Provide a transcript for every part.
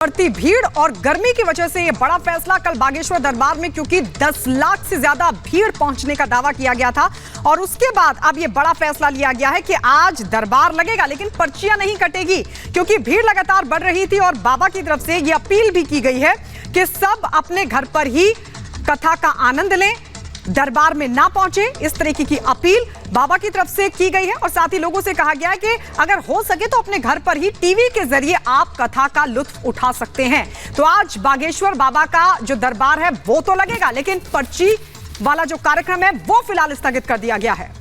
बढ़ती भीड़ और गर्मी की वजह से ये बड़ा फैसला कल बागेश्वर दरबार में, क्योंकि 10 लाख से ज्यादा भीड़ पहुंचने का दावा किया गया था और उसके बाद अब ये बड़ा फैसला लिया गया है कि आज दरबार लगेगा लेकिन पर्चियां नहीं कटेगी, क्योंकि भीड़ लगातार बढ़ रही थी और बाबा की तरफ से ये अपील भी की गई है कि सब अपने घर पर ही कथा का आनंद लें, दरबार में ना पहुंचे। इस तरीके की अपील बाबा की तरफ से की गई है और साथ ही लोगों से कहा गया है कि अगर हो सके तो अपने घर पर ही टीवी के जरिए आप कथा का लुत्फ उठा सकते हैं। तो आज बागेश्वर बाबा का जो दरबार है वो तो लगेगा, लेकिन पर्ची वाला जो कार्यक्रम है वो फिलहाल स्थगित कर दिया गया है।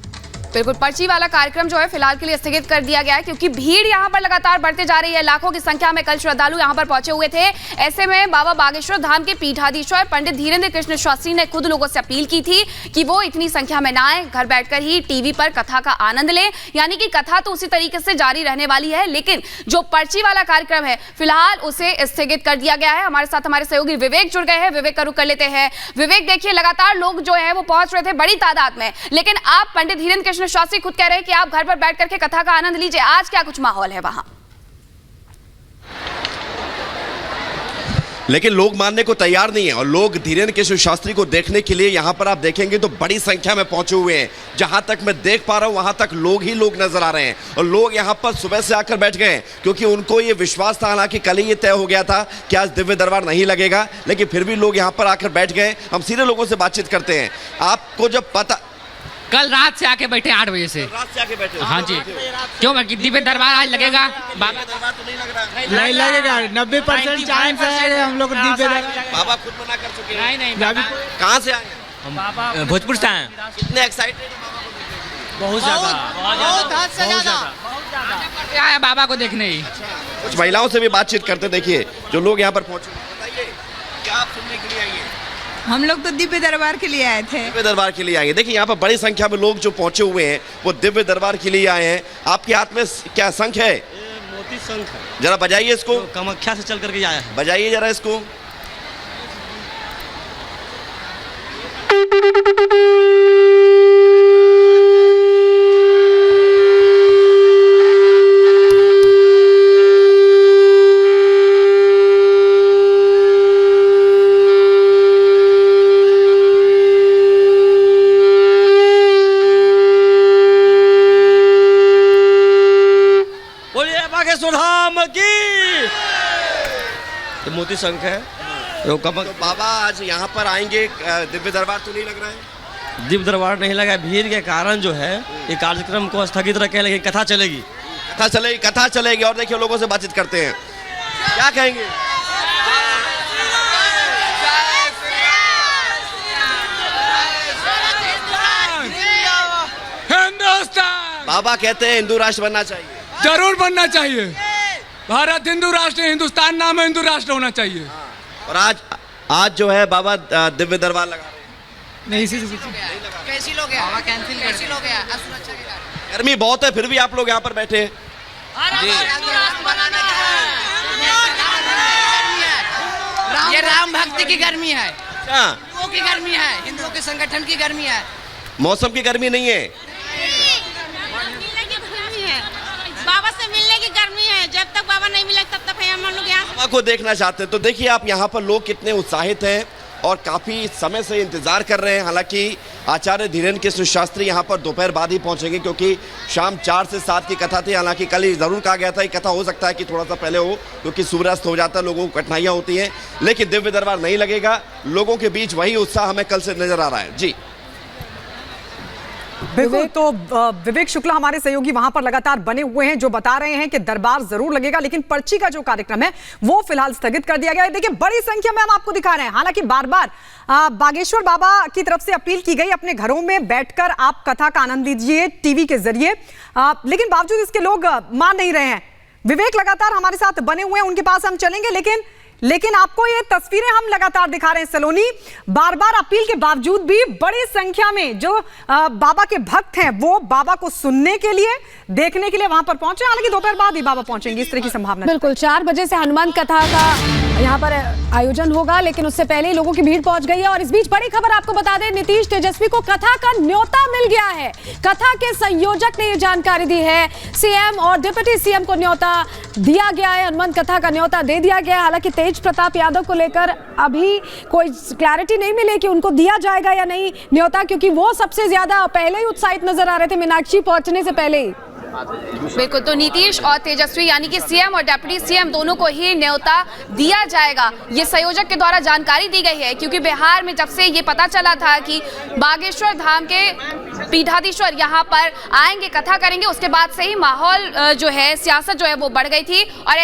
बिल्कुल, पर्ची वाला कार्यक्रम जो है फिलहाल के लिए स्थगित कर दिया गया है, क्योंकि भीड़ यहां पर लगातार बढ़ते जा रही है। लाखों की संख्या में कल श्रद्धालु यहां पर पहुंचे हुए थे। ऐसे में बाबा बागेश्वर धाम के पीठाधीश्वर पंडित धीरेन्द्र कृष्ण शास्त्री ने खुद लोगों से अपील की थी कि वो इतनी संख्या में ना आए, घर बैठकर ही टीवी पर कथा का आनंद लें। यानी कि कथा तो उसी तरीके से जारी रहने वाली है, लेकिन जो पर्ची वाला कार्यक्रम है फिलहाल उसे स्थगित कर दिया गया है। हमारे साथ हमारे सहयोगी विवेक जुड़ गए हैं। विवेक का रुख कर लेते हैं। विवेक, देखिए लगातार लोग जो है वो पहुंच रहे थे बड़ी तादाद में, लेकिन आप पंडित धीरेन्द्र शास्त्री खुद कह रहे हैं कि आप घर पर बैठ करके कथा का आनंद लीजिए। आज क्या कुछ माहौल है वहां? लेकिन लोग मानने को तैयार नहीं है और लोग धीरेन्द्र कृष्ण शास्त्री को देखने के लिए यहाँ पर आप देखेंगे तो बड़ी संख्या में पहुंचे हुए हैं। जहां तक मैं देख पा रहा हूं वहां तक लोग ही लोग नजर आ रहे हैं और लोग यहाँ पर सुबह से आकर बैठ गए, क्योंकि उनको ये विश्वास था, हालांकि कल ही ये तय हो गया था कि आज दिव्य दरबार नहीं लगेगा, लेकिन फिर भी लोग यहाँ पर आकर बैठ गए। हम सीधे लोगों से बातचीत करते हैं। आपको जब पता, कल रात से आके बैठे 8 बजे से, रात से आके बैठे? हाँ जी। क्यों दिव्य दरबार आज लगेगा? बाबा दरबार तो नहीं लग रहा है। नहीं लगेगा, 90% चांस है हम लोग दिव्य दरबार। बाबा खुद मना कर चुके हैं। नहीं कहाँ से आए? बाबा भोजपुर से आए। कितने एक्साइटेड हैं बाबा को देखने? बहुत ज्यादा, बहुत हद से ज्यादा आया बाबा को देखने ही। कुछ महिलाओं से भी बातचीत करते, देखिए जो लोग यहाँ पर पहुंचे। बताइए क्या आप सुनने के लिए आई हैं? हम लोग तो दिव्य दरबार के लिए आए थे। दिव्य दरबार के लिए आए हैं। देखिए यहाँ पर बड़ी संख्या में लोग जो पहुंचे हुए हैं वो दिव्य दरबार के लिए आए हैं। आपके हाथ में क्या शंख है? मोती शंख है। जरा बजाइए इसको। कामाख्या से चल करके आया है। बजाइए जरा इसको। धाम की ये मोती शंख है। तो बाबा आज यहाँ पर आएंगे, दिव्य दरबार तो नहीं लग रहा है? दिव्य दरबार नहीं लगा, भीड़ के कारण जो है ये कार्यक्रम को स्थगित रखे, लेकिन कथा चलेगी। कथा चलेगी। और देखिए लोगों से बातचीत करते हैं, क्या कहेंगे? हिंदुस्तान, बाबा कहते हैं हिंदू राष्ट्र बनना चाहिए। जरूर बनना चाहिए। भारत हिंदू राष्ट्र, हिंदुस्तान नाम है, हिंदू राष्ट्र होना चाहिए। और आज जो है बाबा दिव्य दरबार लगा रहे हैं। नहीं, कैंसिल हो गया, बाबा कैंसिल हो गया। गर्मी बहुत है, फिर भी आप लोग यहाँ पर बैठे हैं। ये राम भक्ति की गर्मी है, अच्छा, हिंदुओं की गर्मी है, हिंदुओं के संगठन की गर्मी है। मौसम की गर्मी नहीं है, बाबा से मिलने की गर्मी है। जब तक बाबा नहीं मिले तब तक हम लोग यहाँ बाबा को देखना चाहते हैं। तो देखिए आप यहाँ पर लोग कितने उत्साहित हैं और काफी समय से इंतजार कर रहे हैं। हालांकि आचार्य धीरेन्द्र कृष्ण शास्त्री यहाँ पर दोपहर बाद ही पहुंचेंगे, क्योंकि शाम 4 से 7 की कथा थी। हालांकि कल ही जरूर कहा गया था कि कथा हो सकता है कि थोड़ा सा पहले हो, क्योंकि सूर्यास्त हो जाता है, लोगों को कठिनाइयां होती हैं। लेकिन दिव्य दरबार नहीं लगेगा। लोगों के बीच वही उत्साह हमें कल से नजर आ रहा है। जी बिल्कुल। तो विवेक शुक्ला हमारे सहयोगी वहां पर लगातार बने हुए हैं, जो बता रहे हैं कि दरबार जरूर लगेगा लेकिन पर्ची का जो कार्यक्रम है वो फिलहाल स्थगित कर दिया गया है। देखिए बड़ी संख्या में हम आपको दिखा रहे हैं। हालांकि बार बार बागेश्वर बाबा की तरफ से अपील की गई, अपने घरों में बैठकर आप कथा का आनंद लीजिए टीवी के जरिए, लेकिन बावजूद इसके लोग मान नहीं रहे हैं। विवेक लगातार हमारे साथ बने हुए हैं, उनके पास हम चलेंगे, लेकिन आपको ये तस्वीरें हम लगातार दिखा रहे हैं। सलोनी, बार बार अपील के बावजूद भी बड़ी संख्या में जो बाबा के भक्त हैं वो बाबा को सुनने के लिए, देखने के लिए वहां पर पहुंचे। हालांकि दोपहर बाद ही बाबा पहुंचेंगे, इस तरह की संभावना। बिल्कुल, 4 बजे से हनुमान कथा का यहाँ पर आयोजन होगा, लेकिन उससे पहले ही लोगों की भीड़ पहुंच गई है। और इस बीच बड़ी खबर आपको बता दें, नीतीश तेजस्वी को कथा का न्योता मिल गया है। कथा के संयोजक ने ये जानकारी दी है। सीएम और डिप्टी सीएम को न्योता दिया गया है, हनुमान कथा का न्योता दे दिया गया है। हालांकि तेज प्रताप यादव को लेकर अभी कोई क्लैरिटी नहीं मिली कि उनको दिया जाएगा या नहीं न्योता, क्योंकि वो सबसे ज्यादा पहले ही उत्साहित नजर आ रहे थे मीनाक्षी पहुंचने से पहले ही। बिल्कुल, तो नीतीश और तेजस्वी यानी कि सीएम और डिप्टी सीएम दोनों को ही न्योता दिया जाएगा, ये संयोजक के द्वारा जानकारी दी गई है। क्योंकि बिहार में जब से ये पता चला था कि बागेश्वर धाम के पीठाधीश्वर यहाँ पर आएंगे, कथा करेंगे, उसके बाद से ही माहौल जो है, सियासत जो है वो बढ़ गई थी। और